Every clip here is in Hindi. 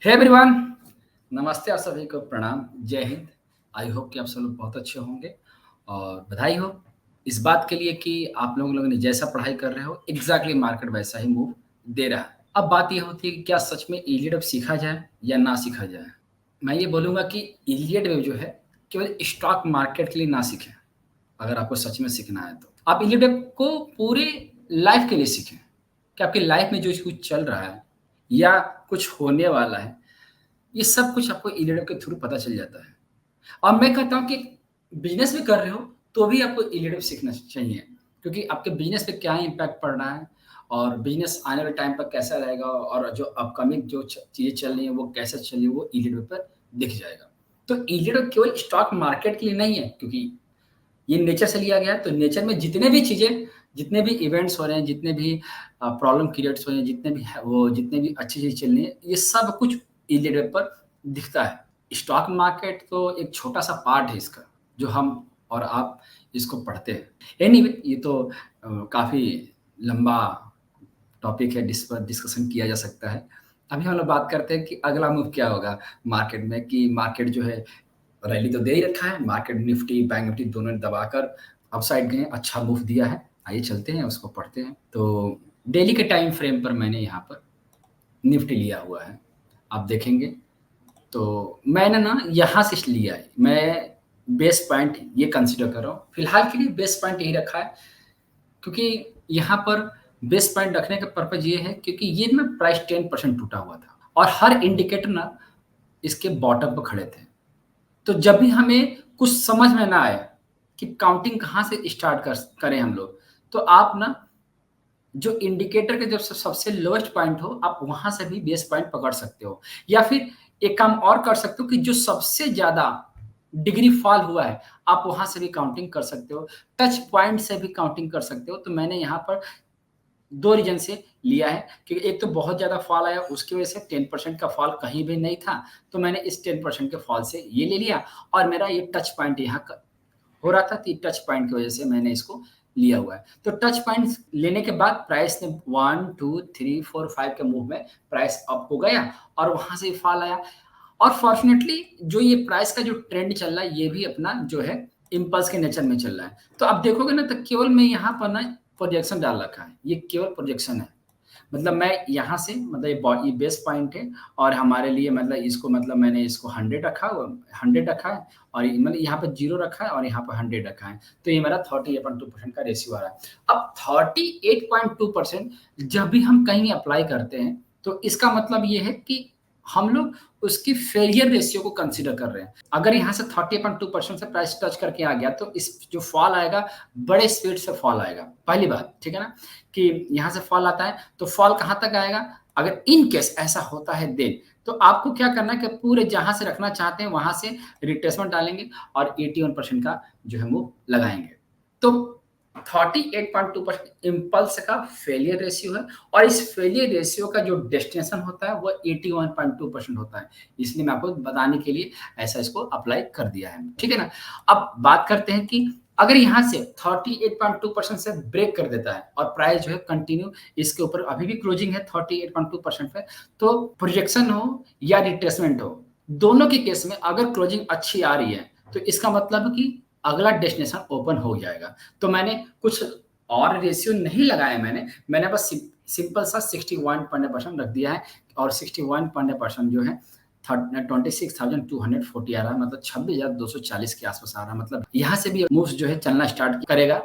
हे एवरीवन, नमस्ते। आप सभी को प्रणाम, जय हिंद। आई होप कि आप सब लोग बहुत अच्छे होंगे और बधाई हो इस बात के लिए कि आप लोगों ने जैसा पढ़ाई कर रहे हो एग्जैक्टली मार्केट वैसा ही मूव दे रहा है। अब बात ये होती है कि क्या सच में इलियड अब सीखा जाए या ना सीखा जाए। मैं ये बोलूँगा कि इलियड वेव जो है केवल स्टॉक मार्केट के लिए ना सीखें। अगर आपको सच में सीखना है तो आप इलियड वेव को पूरे लाइफ के लिए सीखें कि आपकी लाइफ में जो कुछ चल रहा है या कुछ होने वाला है, ये सब कुछ आपको इलियड के थ्रू पता चल जाता है। और मैं कहता हूँ कि बिज़नेस भी कर रहे हो, तो भी आपको इलियड सीखना चाहिए, क्योंकि आपके बिज़नेस पे क्या इम्पैक्ट पड़ रहा है और बिज़नेस आने वाले टाइम पर कैसा रहेगा और जो अपकमिंग जो चीज़ें चल रही हैं, वो कैसे चल रही है, वो इलियड पर दिख जाएगा। तो इलियड केवल स्टॉक मार्केट के लिए नहीं है, क्योंकि ये नेचर से लिया गया है, तो नेचर में जितने भी चीज़ें, जितने भी इवेंट्स हो रहे हैं, जितने भी प्रॉब्लम क्रिएट्स हो रहे हैं, जितने भी अच्छी चीज़ चल रही है, ये सब कुछ इलियड पर दिखता है। स्टॉक मार्केट तो एक छोटा-सा पार्ट है इसका, जो हम और आप इसको पढ़ते हैं। एनीवे, ये तो काफ़ी लंबा टॉपिक है, जिस पर डिस्कशन किया जा सकता है। अभी हम लोग बात करते हैं कि अगला मूव क्या होगा मार्केट में, कि मार्केट जो है रैली तो दे ही रखा है, मार्केट निफ्टी, बैंक निफ्टी दोनों ने दबाकर अपसाइड गए, अच्छा मूव दिया है। आइए चलते हैं, उसको पढ़ते हैं। तो डेली के टाइम फ्रेम पर मैंने यहाँ पर निफ्टी लिया हुआ है, आप देखेंगे। तो मैंने ना यहाँ से लिया है, मैं बेस पॉइंट ये कंसीडर कर रहा हूँ। फिलहाल के लिए बेस पॉइंट यही रखा है, क्योंकि यहाँ पर बेस पॉइंट रखने का पर्पज़ ये है क्योंकि ये ना प्राइस 10% टूटा हुआ था और हर इंडिकेटर ना इसके बॉटम पर खड़े थे। तो जब भी हमें कुछ समझ में ना आए कि काउंटिंग कहाँ से स्टार्ट करें हम लोग, तो आप ना जो इंडिकेटर के जब सबसे लोएस्ट पॉइंट हो, आप वहाँ से भी बेस पॉइंट पकड़ सकते हो। या फिर एक काम और कर सकते हो कि जो सबसे ज़्यादा डिग्री फॉल हुआ है, आप वहाँ से भी काउंटिंग कर सकते हो। टच पॉइंट से भी काउंटिंग कर सकते हो। तो मैंने यहाँ पर 2 रीज़न से लिया है कि एक तो बहुत ज़्यादा फॉल आया, उसकी वजह से 10% का फॉल कहीं भी नहीं था, तो मैंने इस 10% के फॉल से ये ले लिया और मेरा ये टच पॉइंट यहाँ क हो रहा था, तो टच पॉइंट की वजह से मैंने इसको लिया हुआ है। तो टच पॉइंट लेने के बाद प्राइस ने 1, 2, 3, 4, 5 के मूव में प्राइस अप हो गया और वहाँ से फॉल आया। और फॉर्च्यूनेटली जो ये प्राइस का जो ट्रेंड चल रहा है, ये भी अपना जो है इम्पल्स के नेचर में चल रहा है। तो आप देखोगे ना, तो केवल मैं यहाँ पर ना प्रोजेक्शन डाल रखा है, ये केवल प्रोजेक्शन है। मतलब मैं यहाँ से, मतलब ये बेस पॉइंट है और हमारे लिए मतलब इसको, मतलब मैंने इसको 100 रखा है और मतलब यहाँ पे 0 रखा है और यहाँ पे 100 रखा है। तो ये मेरा 38.2% का रेशियो आ रहा है। अब 38.2% जब भी हम कहीं अप्लाई करते हैं, तो इसका मतलब ये है कि हम लोग उसकी फेलियर रेशियो को कंसीडर कर रहे हैं। अगर यहाँ से 38.2% से प्राइस टच करके आ गया, तो इस जो फॉल आएगा, बड़े स्पीड से फॉल आएगा। पहली बात, ठीक है ना? कि यहाँ से फॉल आता है, तो फॉल कहाँ तक आएगा? अगर इन केस ऐसा होता है देन, तो आपको क्या करना है कि पूरे जहाँ से रखना चाहते हैं, वहाँ से रिट्रेसमेंट डालेंगे और 81% का जो है मूव लगाएँगे। तो 38.2% इम्पल्स का फेलियर रेशियो है और इस फेलियर रेशियो का जो डेस्टिनेशन होता है, वो 81.2% होता है। इसलिए मैं आपको बताने के लिए ऐसा इसको अप्लाई कर दिया है, ठीक है ना? अब बात करते हैं कि अगर यहाँ से 38.2% से ब्रेक कर देता है और प्राइस जो है कंटिन्यू इसके ऊपर अभी भी क्लोजिंग है 38.2% पे, तो प्रोजेक्शन हो या रिट्रेसमेंट हो, दोनों के केस में अगर क्लोजिंग अच्छी आ रही है, तो इसका मतलब कि अगला डेस्टिनेशन ओपन हो जाएगा। तो मैंने कुछ और रेशियो नहीं लगाया, मैंने बस सिंपल सा 61% रख दिया है और 61% जो है 26,240 आ रहा है, मतलब 26,240 के आसपास आ रहा है। मतलब यहाँ से भी मूव्स जो है चलना स्टार्ट करेगा,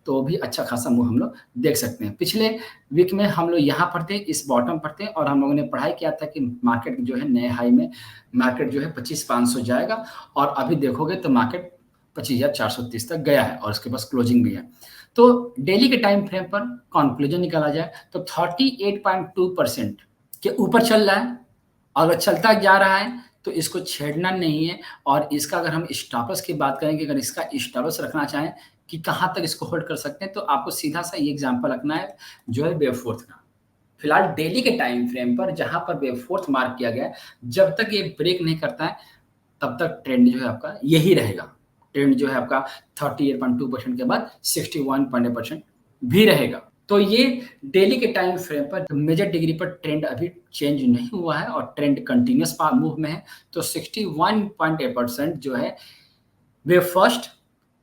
तो भी अच्छा खासा मूव हम लोग देख सकते हैं। पिछले वीक में हम लोग यहाँ पर थे, इस बॉटम पर थे और हम लोगों ने पढ़ाई किया था कि मार्केट जो है नए हाई में मार्केट जो है 25,500 जाएगा और अभी देखोगे तो मार्केट 25,430 तक गया है और उसके पास क्लोजिंग भी है। तो डेली के टाइम फ्रेम पर कंक्लूजन निकाला जाए तो 38.2% के ऊपर चल रहा है। अगर चलता जा रहा है तो इसको छेड़ना नहीं है और इसका अगर हम स्टॉपर्स की बात करें कि अगर इसका स्टॉपर्स रखना चाहें कि कहाँ तक इसको होल्ड कर सकते हैं, तो आपको सीधा-सा ये एग्ज़ाम्पल रखना है जो है वेव फोर्थ का। फिलहाल डेली के टाइम फ्रेम पर जहाँ पर वेव फोर्थ मार्क किया गया है, जब तक ये ब्रेक नहीं करता है, तब तक ट्रेंड जो है आपका यही रहेगा। ट्रेंड जो है आपका 38.2% के बाद 61% भी रहेगा। तो ये डेली के टाइम फ्रेम पर मेजर डिग्री पर ट्रेंड अभी चेंज नहीं हुआ है और ट्रेंड कंटिन्यूअस मूव में है। तो 61.8% जो है वेव फर्स्ट,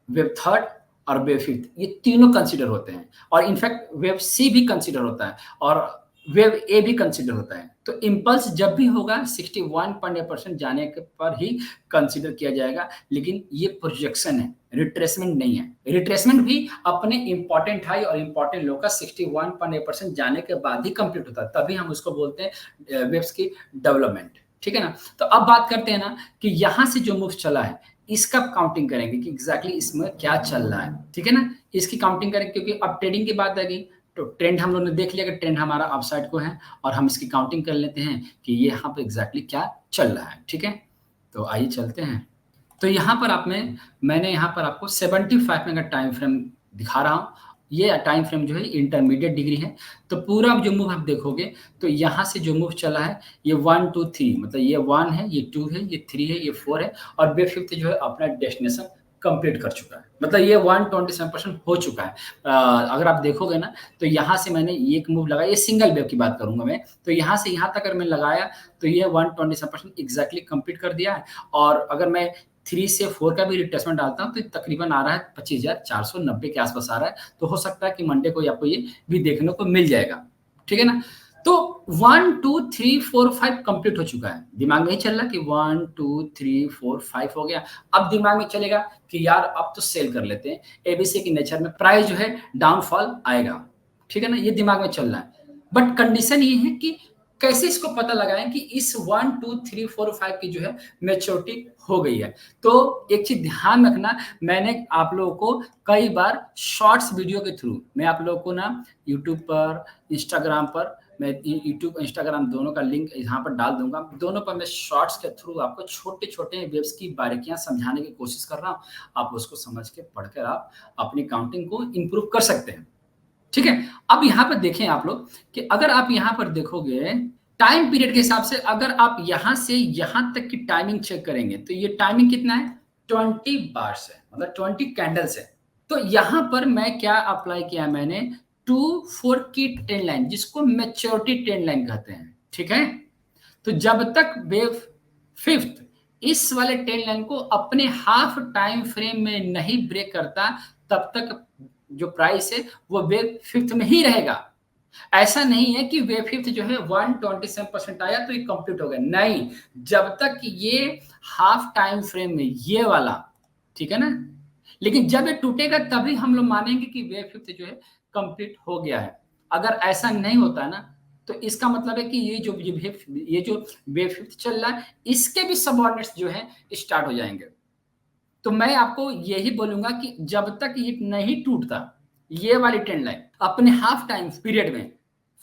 वेव थर्ड और वेव फिफ्थ, ये तीनों कंसीडर होते हैं और इनफैक्ट वेव सी भी कंसीडर होता है और वेव ए भी कंसीडर होता है। तो इम्पल्स जब भी होगा 61.8% जाने के पर ही कंसीडर किया जाएगा, लेकिन ये प्रोजेक्शन है, रिट्रेसमेंट नहीं है। रिट्रेसमेंट भी अपने इंपॉर्टेंट हाई और इंपॉर्टेंट लो का 61.8% जाने के बाद ही कंप्लीट होता है, तभी हम उसको बोलते हैं वेव्स की डेवलपमेंट। ठीक है ना। तो अब बात करते हैं ना कि यहाँ से जो मूव चला है इसका काउंटिंग करेंगे कि एग्जैक्टली इसमें क्या चल रहा है। ठीक है ना, इसकी काउंटिंग करेंगे क्योंकि अब ट्रेडिंग की बात आ गई। तो ट्रेंड हम लोगों ने देख लिया कि ट्रेंड हमारा अपसाइड को है और हम इसकी काउंटिंग कर लेते हैं कि ये यहाँ पे एग्जैक्टली क्या चल रहा है। ठीक है, तो आइए चलते हैं। तो यहाँ पर मैंने यहाँ पर आपको 75 मिनट का टाइम फ्रेम दिखा रहा हूँ। ये टाइम फ्रेम जो है इंटरमीडिएट डिग्री है। तो पूरा जो मूव आप देखोगे तो यहाँ से जो मूव चला है ये 1 2 3, मतलब ये 1 है, ये 2 है, ये 3 है, ये 4 है और वेव फिफ्थ जो है अपना डेस्टिनेशन कंप्लीट कर चुका है। मतलब ये 127% हो चुका है। अगर आप देखोगे ना तो यहाँ से मैंने एक मूव लगाया, ये सिंगल वेव की बात करूंगा मैं, तो यहाँ से यहाँ तक अगर मैं लगाया तो ये 127% एग्जैक्टली कंप्लीट कर दिया है। और अगर मैं 3 से 4 का भी रिट्रेसमेंट डालता हूँ तो तकरीबन आ रहा है 25,490 के आसपास आ रहा है। तो हो सकता है कि मंडे को आपको ये भी देखने को मिल जाएगा। ठीक है ना। तो 1 2 3 4 5 कंप्लीट हो चुका है। दिमाग में ही चल रहा कि 1 2 3 4 5 हो गया। अब दिमाग में चलेगा कि यार अब तो सेल कर लेते हैं, एबीसी की नेचर में प्राइस जो है डाउनफॉल आएगा। ठीक है ना, ये दिमाग में चल रहा है। बट कंडीशन ये है कि कैसे इसको पता लगाएं कि इस 1 2 3 4 5 की जो है मैच्योरिटी हो गई है। तो एक चीज ध्यान रखना, मैंने आप लोगों को कई बार शॉर्ट्स वीडियो के थ्रू मैं आप लोगों को ना यूट्यूब पर, इंस्टाग्राम पर, मैं यूट्यूब इंस्टाग्राम दोनों का लिंक यहाँ पर डाल दूंगा। दोनों पर मैं शॉर्ट्स के थ्रू आपको छोटे छोटे वेव्स की बारीकियां समझाने की कोशिश कर रहा हूँ। आप उसको समझ के पढ़कर आप अपनी काउंटिंग को इंप्रूव कर सकते हैं। ठीक है। अब यहाँ पर देखें आप लोग कि अगर आप यहाँ पर देखोगे टाइम पीरियड के हिसाब से, अगर आप यहाँ से यहाँ तक की टाइमिंग चेक करेंगे तो ये टाइमिंग कितना है, 20 बार्स है, मतलब 20 कैंडल्स है। तो यहाँ पर मैं क्या अप्लाई किया, मैंने 2 4 की ट्रेंड लाइन, जिसको मैच्योरिटी ट्रेंड लाइन कहते हैं। ठीक है। तो जब तक वेव फिफ्थ इस वाले ट्रेंड लाइन को अपने हाफ टाइम फ्रेम में नहीं ब्रेक करता, तब तक जो प्राइस है वो वेव फिफ्थ में ही रहेगा। ऐसा नहीं है कि वेव फिफ्थ जो है 127% आया तो ये कंप्लीट हो गया, नहीं। जब तक ये हाफ टाइम फ्रेम में ये वाला, ठीक है ना, लेकिन जब ये टूटेगा तभी हम लोग मानेंगे कि वेव फिफ्थ जो है कंप्लीट हो गया है। अगर ऐसा नहीं होता है ना तो इसका मतलब है कि ये जो वेव फिफ्थ चल रहा है इसके भी सबऑर्डिनेट्स जो है स्टार्ट हो जाएंगे। तो मैं आपको यही बोलूंगा कि जब तक ये नहीं टूटता ये वाली ट्रेंड लाइन अपने हाफ टाइम पीरियड में,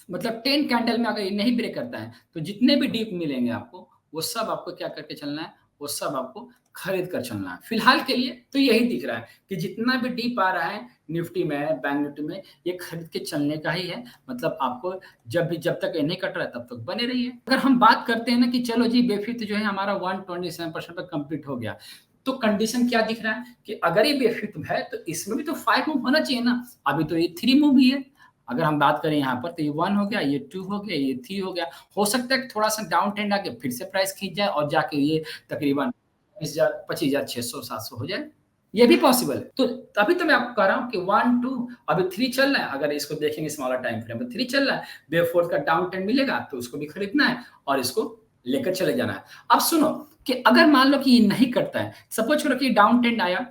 मतलब 10 कैंडल में अगर ये नहीं ब्रेक करता है तो जितने भी डीप मिलेंगे आपको वो सब आपको क्या करके चलना है, वो सब आपको खरीद कर चलना है। फिलहाल के लिए तो यही दिख रहा है कि जितना भी डीप आ रहा है निफ्टी में, बैंक निफ्टी में, ये खरीद के चलने का ही है। मतलब आपको जब तक ये नहीं कट रहा है तब तक बने रहिए। अगर हम बात करते हैं ना कि चलो जी बेफिक्र जो है हमारा 127% पर कंप्लीट हो गया, तो कंडीशन क्या दिख रहा है कि अगर ये बेफिक्र है तो इसमें भी तो 5 मूव होना चाहिए ना। अभी तो ये 3 मूव ही है। अगर हम बात करें यहाँ पर तो ये 1 हो गया, ये 2 हो गया, ये 3 हो गया। हो सकता है थोड़ा सा डाउन ट्रेंड आके फिर से प्राइस खींच जाए और जाके ये तकरीबन 25,600-700 हो जाए, ये भी पॉसिबल है। तो तभी तो मैं आपको कह रहा हूँ कि 1 2 अभी 3 चल रहा है। अगर इसको देखेंगे स्मॉलर टाइम फ्रेम में 3 चल रहा है, वेव फोर्थ का डाउन ट्रेंड मिलेगा तो उसको भी खरीदना है और इसको लेकर चले जाना है। अब सुनो कि अगर मान लो कि ये नहीं कटता है, सपोज करो कि डाउन ट्रेंड आया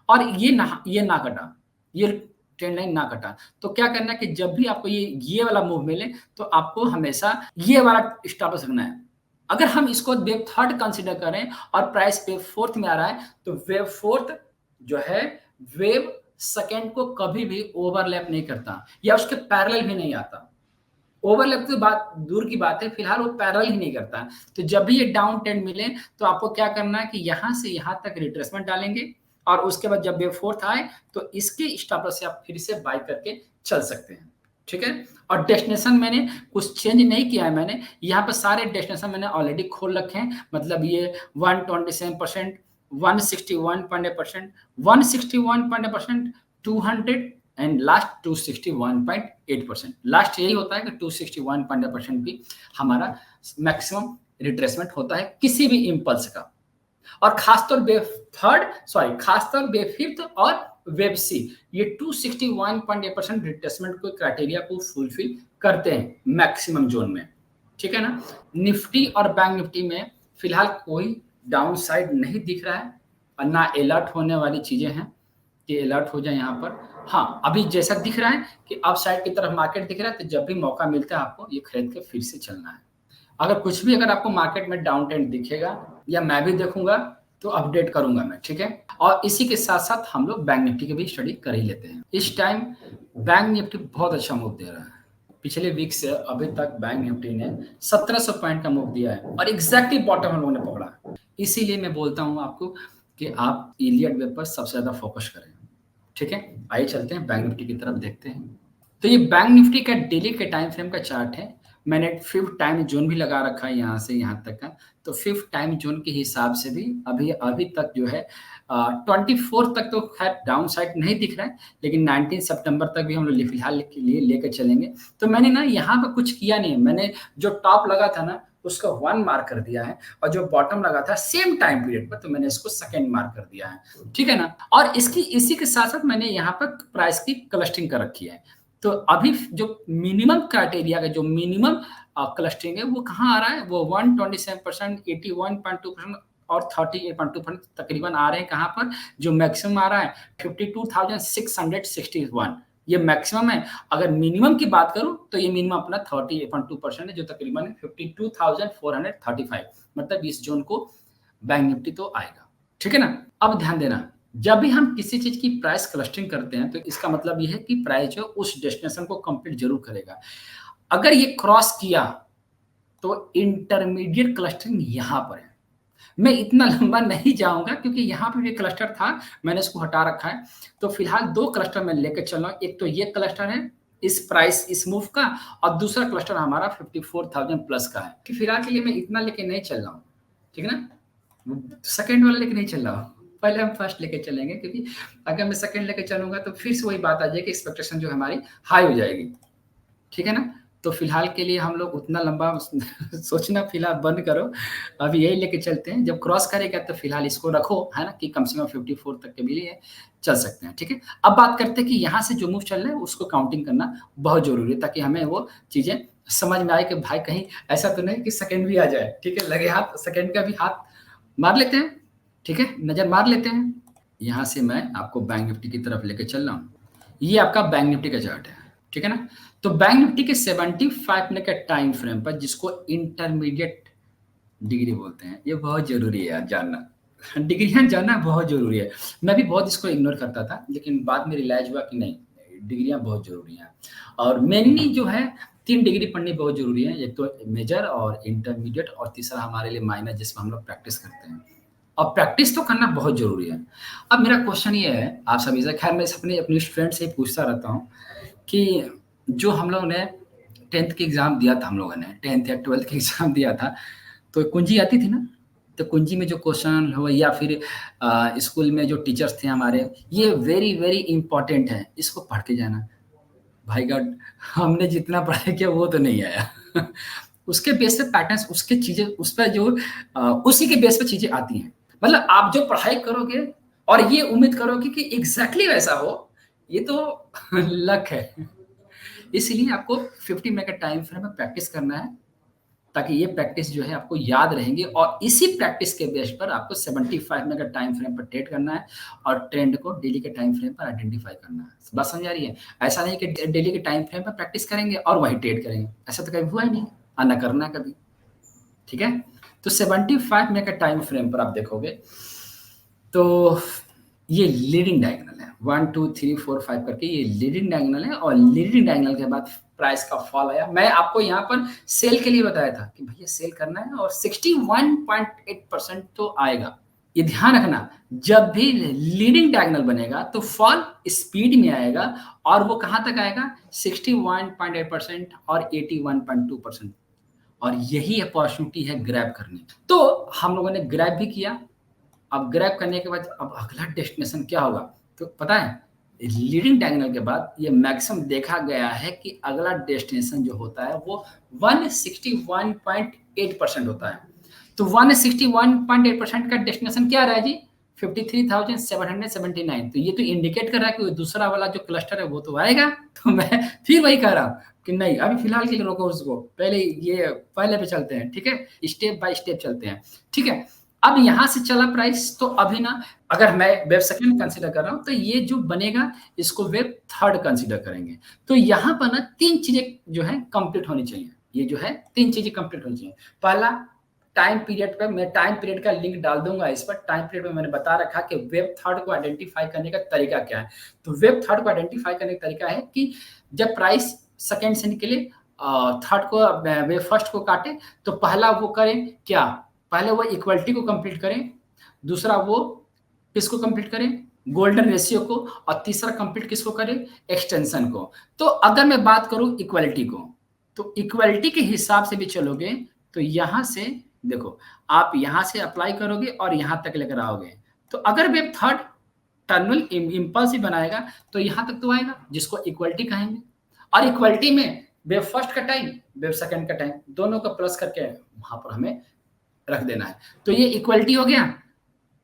और ये ना कटा, ये ट्रेंड लाइन ना कटा, तो क्या करना है कि जब भी आपको ये वाला मूव मिले तो आपको हमेशा ये वाला स्टॉप लॉस रखना है। अगर हम इसको वेव थर्ड कंसीडर करें और प्राइस वेव फोर्थ में आ रहा है तो वेव फोर्थ जो है वेव सेकंड को कभी भी ओवरलैप नहीं करता या उसके पैरेलल भी नहीं आता। ओवरलैप तो बात दूर की बात है, फिलहाल वो पैरेलल ही नहीं करता। तो जब भी ये डाउन ट्रेंड मिले तो आपको क्या करना है कि यहां से यहां तक रिट्रेसमेंट डालेंगे और उसके बाद जब वेव फोर्थ आए तो इसके स्टॉप लॉस से आप फिर से बाय करके चल सकते हैं। ठीक है। और डेस्टिनेशन मैंने कुछ चेंज नहीं किया है, मैंने यहाँ पर सारे डेस्टिनेशन मैंने ऑलरेडी खोल रखे हैं। मतलब ये 127%, 161.8%, 161.8%, 200 एंड लास्ट 261.8%। लास्ट यही होता है कि 261% भी हमारा मैक्सिमम रिट्रेसमेंट होता है किसी भी इम्पल्स का। और खासतौर पे फिफ्थ और वेब सी, ये 261.8% रिट्रेसमेंट को क्राइटेरिया को फुलफिल करते हैं मैक्सिमम जोन में। ठीक है ना। निफ्टी और बैंक निफ्टी में फिलहाल कोई डाउन साइड नहीं दिख रहा है और ना अलर्ट होने वाली चीजें हैं कि अलर्ट हो जाए यहाँ पर। हाँ, अभी जैसा दिख रहा है कि अप साइड की तरफ मार्केट दिख रहा है, तो जब भी मौका मिलता है आपको ये खरीद के फिर से चलना है। अगर कुछ भी अगर आपको मार्केट में डाउन ट्रेंड दिखेगा या मैं भी देखूंगा तो अपडेट करूंगा मैं, ठीक है। और इसी के साथ साथ हम लोग बैंक निफ्टी की भी स्टडी कर ही लेते हैं। इस टाइम बैंक निफ्टी बहुत अच्छा मूव दे रहा है। पिछले वीक से अभी तक बैंक निफ्टी ने 1700 पॉइंट का मूव दिया है और एग्जैक्टली बॉटम हम लोगों ने पकड़ा। इसीलिए मैं बोलता हूं आपको कि आप इलियट वेब पर सबसे ज्यादा फोकस करें। ठीक है, आइए चलते हैं बैंक निफ्टी की तरफ देखते हैं। तो ये बैंक निफ्टी का डेली के टाइम फ्रेम का चार्ट है। मैंने फिफ्थ टाइम जोन भी लगा रखा है यहाँ से यहाँ तक का। तो फिफ्थ टाइम जोन के हिसाब से भी अभी अभी तक जो है 24 तक तो खैर डाउन साइड नहीं दिख रहा है, लेकिन 19 सितंबर तक भी हम लोग फिलहाल के लिए लेकर चलेंगे। तो मैंने ना यहाँ पर कुछ किया नहीं, मैंने जो टॉप लगा था ना उसको 1 मार्क कर दिया है और जो बॉटम लगा था सेम टाइम पीरियड पर तो मैंने इसको सेकंड मार्क कर दिया है। ठीक है ना। और इसकी इसी के साथ साथ मैंने यहाँ पर प्राइस की क्लस्टरिंग कर रखी है। तो अभी जो मिनिमम क्राइटेरिया का जो मिनिमम क्लस्टरिंग है वो कहाँ आ रहा है, वो 127%, 81.2% और 38.2% तकरीबन आ रहे हैं। कहाँ पर जो मैक्सिमम आ रहा है 52,661, ये मैक्सिमम है। अगर मिनिमम की बात करूं तो ये मिनिमम अपना 38.2% है, जो तकरीबन 52,435, मतलब इस जोन को बैंक निफ्टी तो आएगा। ठीक है ना। अब ध्यान देना, जब भी हम किसी चीज की प्राइस क्लस्टरिंग करते हैं तो इसका मतलब ये है कि प्राइस जो उस डेस्टिनेशन को कंप्लीट जरूर करेगा। अगर ये क्रॉस किया तो इंटरमीडिएट क्लस्टरिंग यहां पर है। मैं इतना लंबा नहीं जाऊंगा क्योंकि यहाँ पे भी क्लस्टर था, मैंने इसको हटा रखा है। तो फिलहाल 2 क्लस्टर मैं लेकर चल रहा हूँ। एक तो ये क्लस्टर है इस प्राइस इस मूव का, और दूसरा क्लस्टर हमारा 54,000 प्लस का है। कि फिलहाल के लिए मैं इतना लेके नहीं चल रहा हूँ, ठीक है ना। सेकंड वाला लेके नहीं चल रहा हूँ, पहले हम फर्स्ट लेके चलेंगे, क्योंकि अगर मैं सेकंड लेके चलूंगा तो फिर से वही बात आ जाएगी, एक्सपेक्टेशन जो हमारी हाई हो जाएगी। ठीक है ना। तो फिलहाल के लिए हम लोग उतना लंबा सोचना फिलहाल बंद करो, अभी यही लेके चलते हैं। जब क्रॉस करेगा तो फिलहाल इसको रखो, है ना, कि कम से कम 54 तक के भी लिए चल सकते हैं। ठीक है। अब बात करते हैं कि यहाँ से जो मूव चल रहा है उसको काउंटिंग करना बहुत जरूरी है, ताकि हमें वो चीजें समझ में आए कि भाई कहीं ऐसा तो नहीं कि सेकंड भी आ जाए। ठीक है, लगे हाथ सेकंड का भी हाथ मार लेते हैं। ठीक है, नजर मार लेते हैं। यहाँ से मैं आपको बैंक निफ्टी की तरफ लेके चल रहा हूँ। ये आपका बैंक निफ्टी का चार्ट है। ठीक है ना। तो बैंक निफ्टी के 75 मिनट के टाइम फ्रेम पर, जिसको इंटरमीडिएट डिग्री बोलते हैं, ये बहुत जरूरी है यार जानना। डिग्रियां जानना बहुत जरूरी है। मैं भी बहुत इसको इग्नोर करता था, लेकिन बाद में रियलाइज हुआ कि नहीं, डिग्रियां बहुत जरूरी हैं। और मेनली जो है 3 डिग्री पढ़नी बहुत जरूरी है। एक तो मेजर और इंटरमीडिएट और तीसरा हमारे लिए माइनर, जिसमें हम लोग प्रैक्टिस करते हैं। और प्रैक्टिस तो करना बहुत जरूरी है। अब मेरा क्वेश्चन ये है आप सभी से, खैर मैं अपने अपने स्टूडेंट से ही पूछता रहता हूँ कि जो हम लोग ने 10th की एग्ज़ाम दिया था, हम लोगों ने 10th या 12th की एग्ज़ाम दिया था, तो कुंजी आती थी ना? तो कुंजी में जो क्वेश्चन हो या फिर स्कूल में जो टीचर्स थे हमारे, ये वेरी वेरी इंपॉर्टेंट है, इसको पढ़ के जाना। भाई गॉड, हमने जितना पढ़ाई किया वो तो नहीं आया। उसके बेस पे पैटर्न्स, उसके चीज़ें उस पर जो उसी के बेस पे चीज़ें आती हैं। मतलब आप जो पढ़ाई करोगे और ये उम्मीद करोगे कि एग्ज़ैक्टली वैसा हो, ये तो लक है। इसलिए आपको 50 मिनट का टाइम फ्रेम में प्रैक्टिस करना है, ताकि ये प्रैक्टिस जो है आपको याद रहेंगे, और इसी प्रैक्टिस के बेस पर आपको 75 मिनट का टाइम फ्रेम पर ट्रेड करना है और ट्रेंड को डेली के टाइम फ्रेम पर आइडेंटिफाई करना है। बात समझ आ रही है। ऐसा नहीं कि डेली के टाइम फ्रेम पर प्रैक्टिस करेंगे और वही ट्रेड करेंगे, ऐसा तो कभी हुआ ही नहीं और ना करना कभी। ठीक है। तो 75 मिनट का टाइम फ्रेम पर आप देखोगे तो ये लीडिंग डायगोनल है, 1 2 3 4 5 करके ये लीडिंग डायगोनल है। और लीडिंग डायगोनल के बाद प्राइस का फॉल आया। मैं आपको यहाँ पर सेल के लिए बताया था कि भैया सेल करना है, और 61.8% तो आएगा। ये ध्यान रखना, जब भी लीडिंग डायगोनल बनेगा तो फॉल स्पीड में आएगा, और वो कहाँ तक आएगा, 61.8% और 81.2%। और यही अपॉर्चुनिटी है ग्रैब करने की। तो हम लोगों ने ग्रैब भी किया। अब ग्रैब करने के बाद अब अगला डेस्टिनेशन क्या होगा, तो पता है लीडिंग डायगोनल के बाद ये मैक्सिमम देखा गया है कि अगला डेस्टिनेशन जो होता है वो 161.8% होता है। तो 161.8% का डेस्टिनेशन क्या रहा है जी? 53,779। तो ये तो इंडिकेट कर रहा है कि दूसरा वाला जो क्लस्टर है वो तो आएगा। तो मैं फिर वही कह रहा हूँ कि नहीं, अभी फिलहाल के लिए रोको उसको, पहले पे चलते हैं, ठीक है? स्टेप बाय स्टेप चलते हैं, ठीक है? अब यहाँ से चला प्राइस, तो अभी ना अगर मैं वेब सेकंड कंसीडर कर रहा हूँ तो ये जो बनेगा इसको वेब थर्ड कंसीडर करेंगे। तो यहाँ पर ना 3 चीजें जो है कंप्लीट होनी चाहिए। ये जो है 3 चीजें कंप्लीट होनी चाहिए। पहला, टाइम पीरियड पे मैं टाइम पीरियड का लिंक डाल दूंगा इस पर। टाइम पीरियड में मैंने बता रखा कि वेब थर्ड को आइडेंटिफाई करने का तरीका क्या है। तो वेब थर्ड को आइडेंटिफाई करने का तरीका है कि जब प्राइस सेकंड से निकले, थर्ड को वेब फर्स्ट को काटे, तो पहला वो करें क्या, पहले वो इक्वलिटी को कंप्लीट करें, दूसरा वो किसको कंप्लीट करें, गोल्डन रेशियो को, और तीसरा कंप्लीट किसको करें, एक्सटेंशन को। तो अगर मैं बात करूं इक्वलिटी को, तो इक्वलिटी के हिसाब से भी चलोगे तो यहां से देखो, आप यहां से अप्लाई करोगे और यहां तक लेकर आओगे, तो अगर वेब थर्ड टर्मिनल इम्पल्स ही बनाएगा तो यहां तक तो आएगा, जिसको इक्वलिटी कहेंगे। और इक्वलिटी में वेब फर्स्ट का टाइम, वेब सेकंड का टाइम, दोनों का प्लस करके वहां पर हमें रख देना है। तो ये इक्वलिटी हो गया,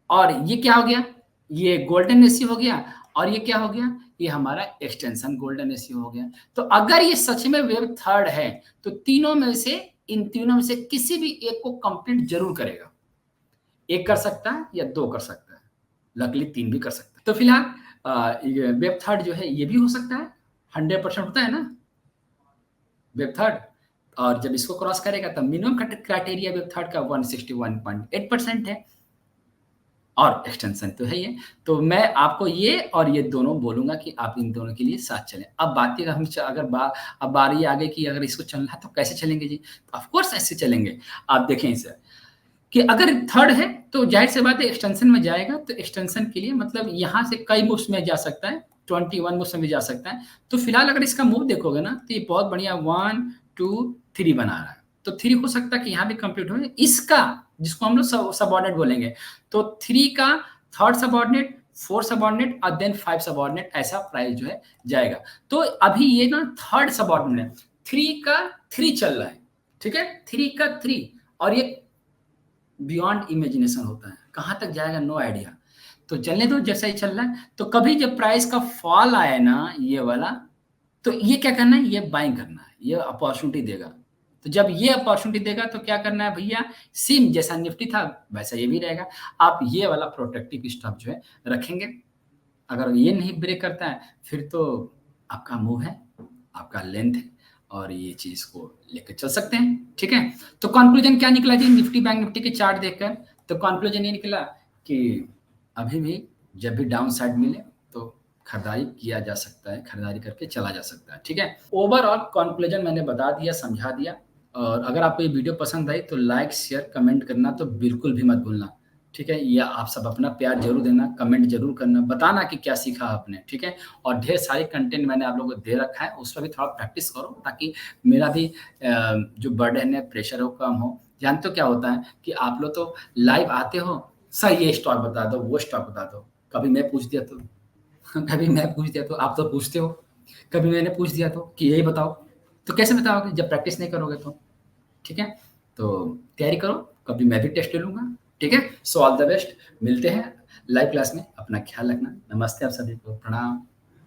और ये क्या हो गया, ये गोल्डन रेशियो हो गया, और ये क्या हो गया, ये हमारा एक्सटेंशन गोल्डन रेशियो हो गया। तो अगर ये सच में वेब थर्ड है तो तीनों में से, इन तीनों में से किसी भी एक को कंप्लीट जरूर करेगा। एक कर सकता है या दो कर सकता है, लकली तीन भी कर सकता है। तो फिलहाल वेब थर्ड जो है ये भी हो सकता है, 100% होता है ना वेब थर्ड। और जब इसको क्रॉस करेगा तब मिनिमम क्राइटेरिया वेब थर्ड का 161.8% है, और एक्सटेंशन तो है ये। तो मैं आपको ये और ये दोनों बोलूँगा कि आप इन दोनों के लिए साथ चलें। अब बात ये, हम च अगर बा अब बारी आ गई कि अगर इसको चलना है तो कैसे चलेंगे जी? ऑफ कोर्स ऐसे चलेंगे। आप देखें इसे कि अगर थर्ड है तो ज़ाहिर-सी बात है एक्सटेंशन में जाएगा, तो एक्सटेंशन के लिए मतलब यहाँ से कई मूव्स में जा सकता है, 21 मूव्स में भी जा सकता है। तो फिलहाल अगर इसका मूव देखोगे ना तो ये बहुत बढ़िया 1, 2, 3 बना रहा है। तो 3 हो सकता है कि यहाँ भी कंप्लीट हो। इसका, जिसको हम लोग सबऑर्डिनेट बोलेंगे, तो 3 का थर्ड सबऑर्डिनेट, 4 सबऑर्डिनेट और देन 5 सबऑर्डिनेट, ऐसा प्राइस जो है जाएगा। तो अभी ये ना थर्ड सबऑर्डिनेट है, 3 का 3 चल रहा है, ठीक है? 3 का 3, और ये बियॉन्ड इमेजिनेशन होता है, कहाँ तक जाएगा नो आइडिया। तो चलने दो जैसा ही चल रहा है। तो कभी जब प्राइस का फॉल आए ना ये वाला, तो ये क्या करना है, ये बाइंग करना है, ये अपॉर्चुनिटी देगा। तो जब ये अपॉर्चुनिटी देगा तो क्या करना है भैया, सेम जैसा निफ्टी था वैसा ये भी रहेगा। आप ये वाला प्रोटेक्टिव स्टॉप जो है रखेंगे। अगर ये नहीं ब्रेक करता है फिर तो आपका मूव है, आपका लेंथ है, और ये चीज़ को लेकर चल सकते हैं, ठीक है? तो कंक्लूजन क्या निकला जी निफ्टी बैंक निफ्टी के चार्ट देखकर? तो कंक्लूजन ये निकला कि अभी भी जब भी डाउन साइड मिले तो खरीदारी किया जा सकता है, खरीदारी करके चला जा सकता है, ठीक है? ओवरऑल कंक्लूजन मैंने बता दिया, समझा दिया। और अगर आपको ये वीडियो पसंद आई तो लाइक, शेयर, कमेंट करना तो बिल्कुल भी मत भूलना, ठीक है? या आप सब अपना प्यार ज़रूर देना, कमेंट ज़रूर करना, बताना कि क्या सीखा आपने, ठीक है? और ढेर सारी कंटेंट मैंने आप लोगों को दे रखा है, उस पर भी थोड़ा प्रैक्टिस करो ताकि मेरा भी जो बर्डन है, प्रेशर है वो कम हो। जानते हो क्या होता है कि आप लोग तो लाइव आते हो, सर ये स्टॉक बता दो, वो स्टॉक बता दो। कभी मैं पूछ दिया तो कभी मैं पूछ दिया तो आप तो पूछते हो, कभी मैंने पूछ दिया तो कि यही बताओ, तो कैसे बताओगे जब प्रैक्टिस नहीं करोगे तो? ठीक है? तो तैयारी करो, कभी मैं भी टेस्ट ले लूँगा, ठीक है? सो ऑल द बेस्ट, मिलते हैं लाइव क्लास में, अपना ख्याल रखना। नमस्ते आप सभी को, प्रणाम।